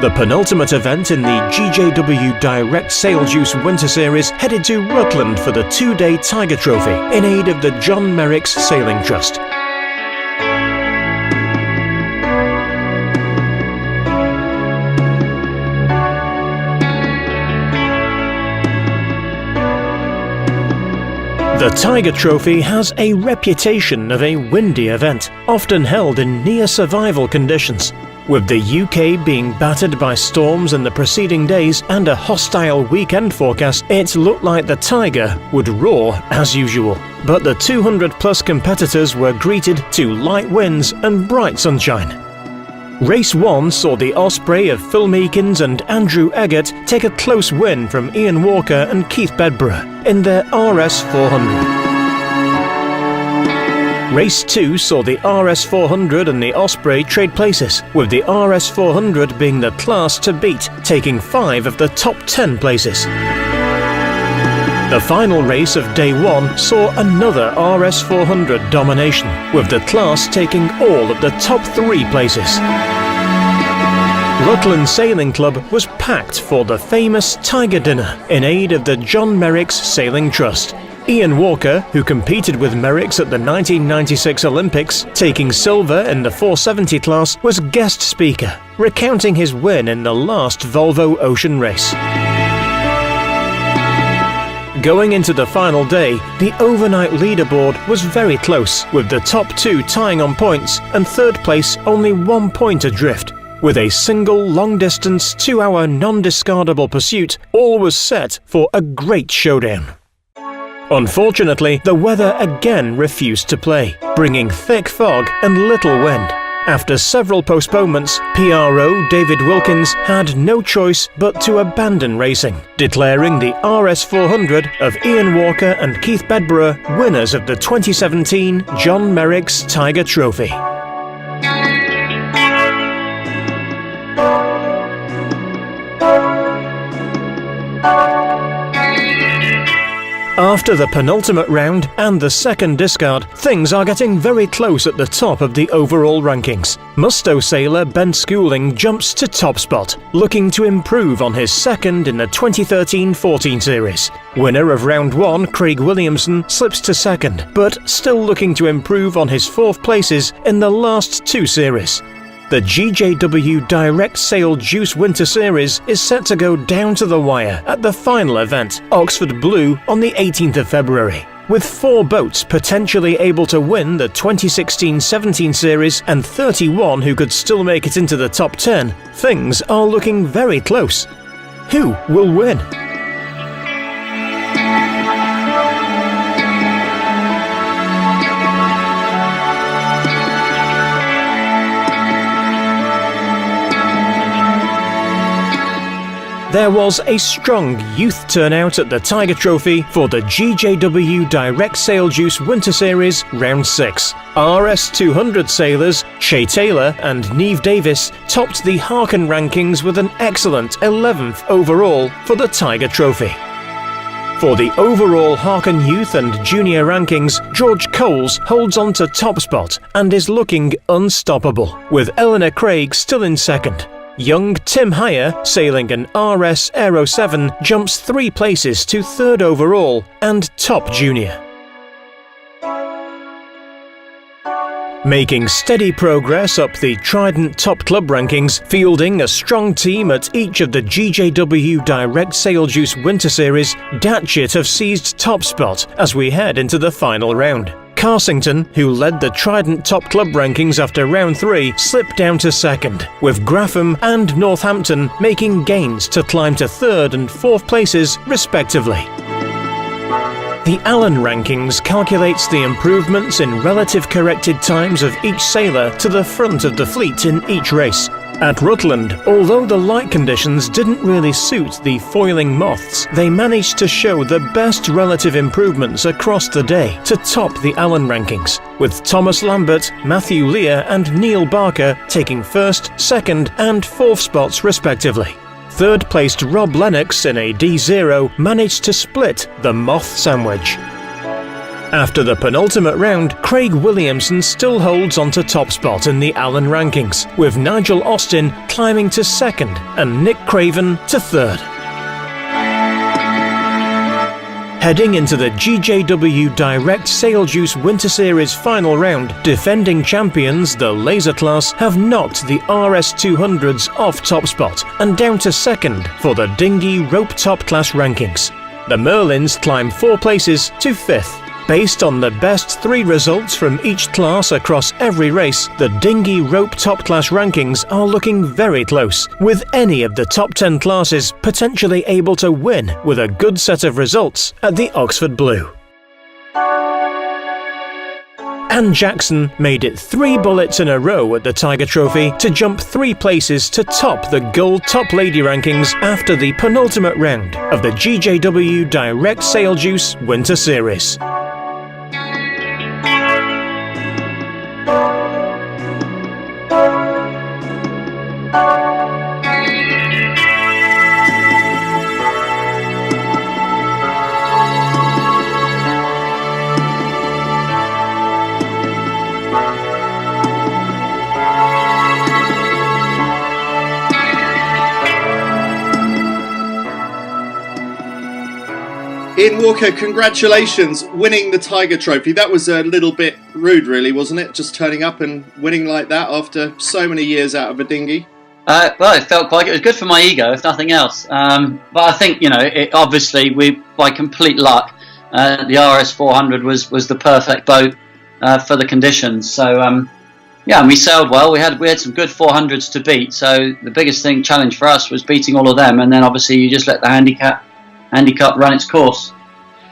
The penultimate event in the GJW Direct SailJuice Winter Series headed to Rutland for the 2-day Tiger Trophy in aid of the John Merricks Sailing Trust. The Tiger Trophy has a reputation of a windy event, often held in near-survival conditions. With the UK being battered by storms in the preceding days and a hostile weekend forecast, it looked like the Tiger would roar as usual. But the 200-plus competitors were greeted to light winds and bright sunshine. Race 1 saw the Osprey of Phil Meekins and Andrew Eggert take a close win from Ian Walker and Keith BEDBOROUGH in their RS 400. Race 2 saw the RS 400 and the Osprey trade places, with the RS 400 being the class to beat, taking 5 of the top 10 places. The final race of Day 1 saw another RS 400 domination, with the class taking all of the top 3 places. Rutland Sailing Club was packed for the famous Tiger Dinner in aid of the John Merricks Sailing Trust. Ian Walker, who competed with Merricks at the 1996 Olympics, taking silver in the 470 class, was guest speaker, recounting his win in the last Volvo Ocean Race. Going into the final day, the overnight leaderboard was very close, with the top 2 tying on points and third place only 1 point adrift. With a single long-distance 2-hour non-discardable pursuit, all was set for a great showdown. Unfortunately, the weather again refused to play, bringing thick fog and little wind. After several postponements, PRO David Wilkins had no choice but to abandon racing, declaring the RS 400 of Ian Walker and Keith BEDBOROUGh winners of the 2017 John Merricks Tiger Trophy. After the penultimate round and the second discard, things are getting very close at the top of the overall rankings. Musto sailor Ben Schooling jumps to top spot, looking to improve on his second in the 2013-14 series. Winner of round 1, Craig Williamson, slips to second, but still looking to improve on his 4th places in the last 2 series. The GJW Direct SailJuice Winter Series is set to go down to the wire at the final event, Oxford Blue, on the 18th of February. With 4 boats potentially able to win the 2016-17 series and 31 who could still make it into the top 10, things are looking very close. Who will win? There was a strong youth turnout at the Tiger Trophy for the GJW Direct SailJuice Winter Series Round 6. RS 200 sailors Shay Taylor and Neve Davis topped the Harken rankings with an excellent 11th overall for the Tiger Trophy. For the overall Harken Youth and Junior rankings, George Coles holds on to top spot and is looking unstoppable, with Eleanor Craig still in second. Young Tim Heyer, sailing an RS Aero 7, jumps 3 places to 3rd overall and top junior. Making steady progress up the Trident Top Club rankings, fielding a strong team at each of the GJW Direct SailJuice Winter Series, Datchet have seized top spot as we head into the final round. Carsington, who led the Trident Top Club rankings after round 3, slipped down to second, with Grapham and Northampton making gains to climb to 3rd and 4th places respectively. The Allen rankings calculates the improvements in relative corrected times of each sailor to the front of the fleet in each race. At Rutland, although the light conditions didn't really suit the foiling moths, they managed to show the best relative improvements across the day to top the Allen rankings, with Thomas Lambert, Matthew Lear and Neil Barker taking 1st, 2nd and 4th spots respectively. 3rd placed Rob Lennox in a D0 managed to split the moth sandwich. After the penultimate round, Craig Williamson still holds on to top spot in the Allen rankings, with Nigel Austin climbing to second and Nick Craven to third. Heading into the GJW Direct SailJuice Winter Series final round, defending champions, the Laser class, have knocked the RS200s off top spot and down to second for the Dinghy Rope Top Class rankings. The Merlins climb 4 places to 5th. Based on the best 3 results from each class across every race, the Dinghy Rope Top Class rankings are looking very close, with any of the top 10 classes potentially able to win with a good set of results at the Oxford Blue. Anne Jackson made it 3 bullets in a row at the Tiger Trophy to jump 3 places to top the Gold Top Lady rankings after the penultimate round of the GJW Direct SailJuice Winter Series. Ian Walker, congratulations, winning the Tiger Trophy. That was a little bit rude, really, wasn't it? Just turning up and winning like that after so many years out of a dinghy. Well, it felt quite good. It was good for my ego, if nothing else. But I think, obviously, by complete luck, the RS400 was the perfect boat for the conditions. So, yeah, we sailed well. We had some good 400s to beat. So the biggest challenge for us was beating all of them. And then, obviously, you just let the handicap run its course.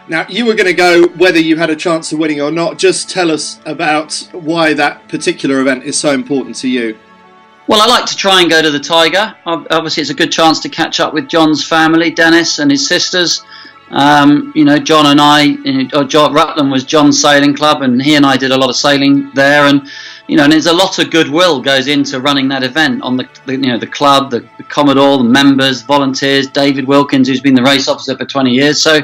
Now, you were going to go whether you had a chance of winning or not. Just tell us about why that particular event is so important to you. Well, I like to try and go to the Tiger. Obviously, it's a good chance to catch up with John's family, Dennis and his sisters. John and I, Rutland was John's sailing club, and he and I did a lot of sailing there. And and there's a lot of goodwill goes into running that event on the club, the Commodore, the members, volunteers, David Wilkins, who's been the race officer for 20 years. So,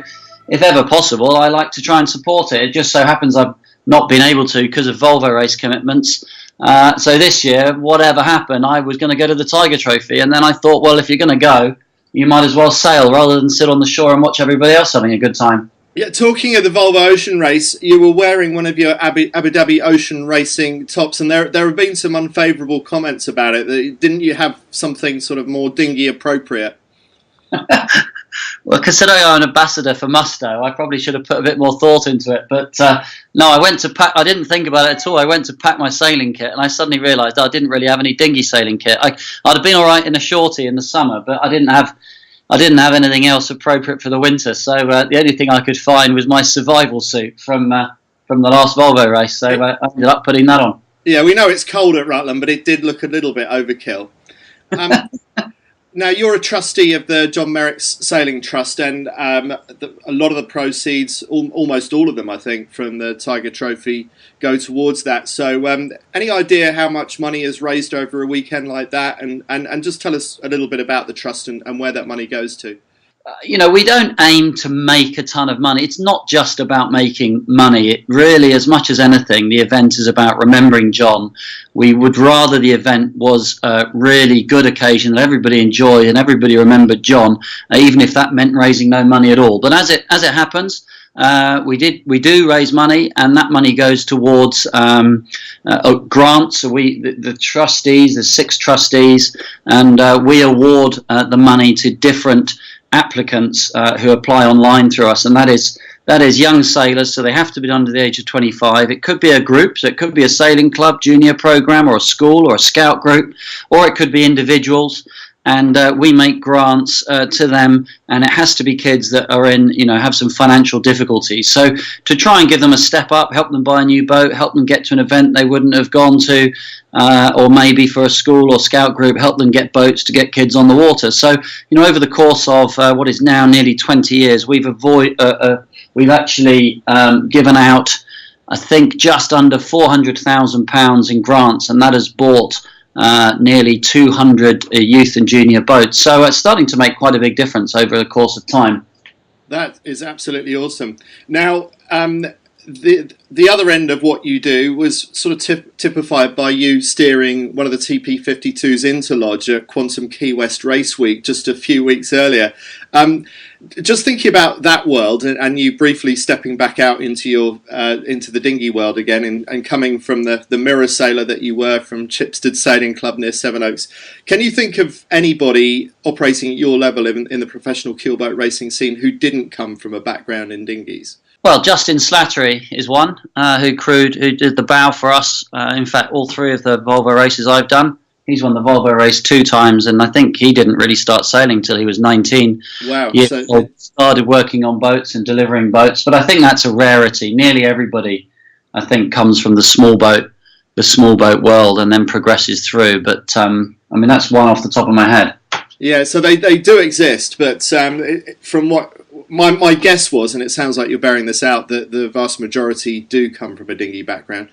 if ever possible, I like to try and support it. It just so happens I've not been able to because of Volvo race commitments. So this year, whatever happened, I was going to go to the Tiger Trophy, and then I thought, well, if you're going to go, you might as well sail rather than sit on the shore and watch everybody else having a good time. Yeah, talking of the Volvo Ocean Race, you were wearing one of your Abu Dhabi Ocean Racing tops, and there have been some unfavourable comments about it. Didn't you have something sort of more dinghy appropriate? Well, considering I'm an ambassador for Musto, I probably should have put a bit more thought into it. But no, I went to pack. I didn't think about it at all. I went to pack my sailing kit, and I suddenly realised I didn't really have any dinghy sailing kit. I'd have been all right in a shorty in the summer, but I didn't have anything else appropriate for the winter. So the only thing I could find was my survival suit from the last Volvo race. So I ended up putting that on. Yeah, we know it's cold at Rutland, but it did look a little bit overkill. Now, you're a trustee of the John Merricks Sailing Trust, and a lot of the proceeds, almost all of them, I think, from the Tiger Trophy go towards that. So any idea how much money is raised over a weekend like that? And just tell us a little bit about the trust and where that money goes to. We don't aim to make a ton of money. It's not just about making money. It really, as much as anything, the event is about remembering John. We would rather the event was a really good occasion that everybody enjoyed and everybody remembered John, even if that meant raising no money at all. But as it happens, we do raise money, and that money goes towards grants. So the trustees, there's 6 trustees, and we award the money to different applicants who apply online through us, and that is young sailors, so they have to be under the age of 25. It could be a group, so it could be a sailing club, junior program, or a school, or a scout group, or it could be individuals, and we make grants to them, and it has to be kids that are have some financial difficulties. So to try and give them a step up, help them buy a new boat, help them get to an event they wouldn't have gone to, or maybe for a school or scout group, help them get boats to get kids on the water. So, over the course of what is now nearly 20 years, we've actually given out, I think, just under £400,000 in grants, and that has bought nearly 200 youth and junior boats. So it's starting to make quite a big difference over the course of time. That is absolutely awesome. Now, the other end of what you do was sort of typified by you steering one of the TP52s into Lodge at Quantum Key West Race Week just a few weeks earlier. Just thinking about that world, and you briefly stepping back out into the dinghy world again, and coming from the mirror sailor that you were from Chipstead Sailing Club near Sevenoaks, can you think of anybody operating at your level in the professional keelboat racing scene who didn't come from a background in dinghies? Well, Justin Slattery is one who did the bow for us. In fact, all three of the Volvo races I've done. He's won the Volvo race 2 times, and I think he didn't really start sailing till he was 19. Wow! So started working on boats and delivering boats, but I think that's a rarity. Nearly everybody, I think, comes from the small boat world, and then progresses through. But I mean, that's one off the top of my head. Yeah, so they do exist, but from what my guess was, and it sounds like you're bearing this out, that the vast majority do come from a dinghy background.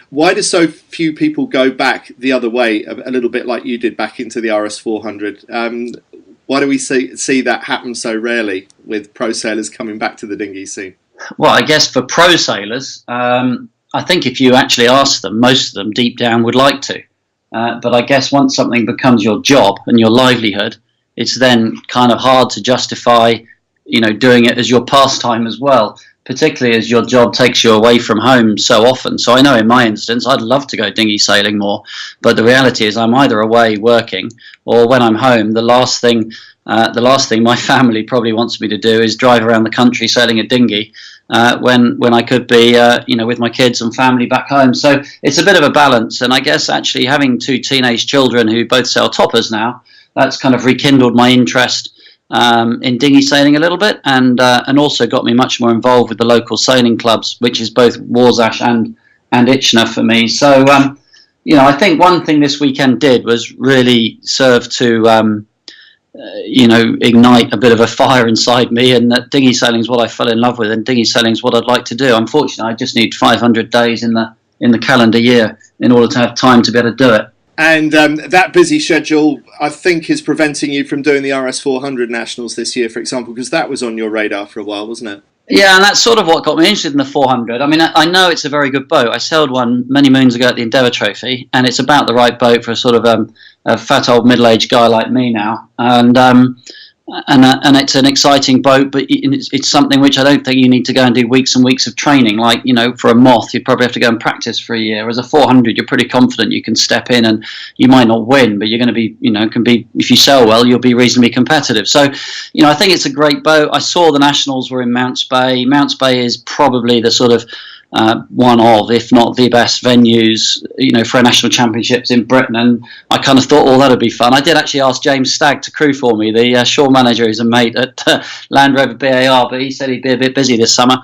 Why do so few people go back the other way, a little bit like you did back into the RS400? Why do we see that happen so rarely with pro sailors coming back to the dinghy scene? Well, I guess for pro sailors, I think if you actually ask them, most of them deep down would like to. But I guess once something becomes your job and your livelihood, it's then kind of hard to justify, doing it as your pastime as well, particularly as your job takes you away from home so often. So I know in my instance, I'd love to go dinghy sailing more, but the reality is I'm either away working, or when I'm home, the last thing my family probably wants me to do is drive around the country sailing a dinghy, when I could be, with my kids and family back home. So it's a bit of a balance. And I guess actually having 2 teenage children who both sail toppers now, that's kind of rekindled my interest in dinghy sailing a little bit, and also got me much more involved with the local sailing clubs, which is both Warsash and Itchner for me. So, I think one thing this weekend did was really serve to ignite a bit of a fire inside me, and that dinghy sailing is what I fell in love with, and dinghy sailing is what I'd like to do. Unfortunately, I just need 500 days in the calendar year in order to have time to be able to do it. And that busy schedule, I think, is preventing you from doing the RS400 Nationals this year, for example, because that was on your radar for a while, wasn't it? Yeah, and that's sort of what got me interested in the 400. I mean, I know it's a very good boat. I sailed one many moons ago at the Endeavour Trophy, and it's about the right boat for a sort of a fat old middle-aged guy like me now. And it's an exciting boat, but it's something which I don't think you need to go and do weeks and weeks of training. Like, for a Moth, you'd probably have to go and practice for a year. As a 400, you're pretty confident you can step in, and you might not win, but you're going to be, if you sail well, you'll be reasonably competitive. So, I think it's a great boat. I saw the Nationals were in Mounts Bay. Mounts Bay is probably the sort of one of, if not the best venues, for national championships in Britain, and I kind of thought, that would be fun. I did actually ask James Stagg to crew for me, the shore manager who's a mate at Land Rover BAR, but he said he'd be a bit busy this summer.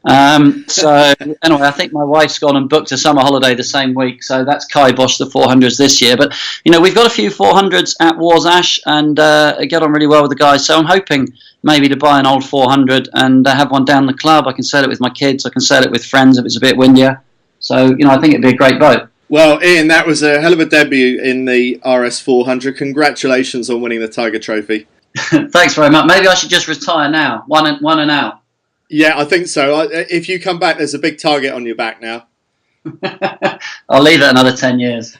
So anyway, I think my wife's gone and booked a summer holiday the same week, so that's kiboshed the 400s this year. But we've got a few 400s at Warsash, and get on really well with the guys. So I'm hoping maybe to buy an old 400 and have one down the club. I can sail it with my kids. I can sail it with friends if it's a bit windier. So I think it'd be a great boat. Well, Ian, that was a hell of a debut in the RS400. Congratulations on winning the Tiger Trophy. Thanks very much. Maybe I should just retire now. One and out. Yeah, I think so. If you come back, there's a big target on your back now. I'll leave it another 10 years.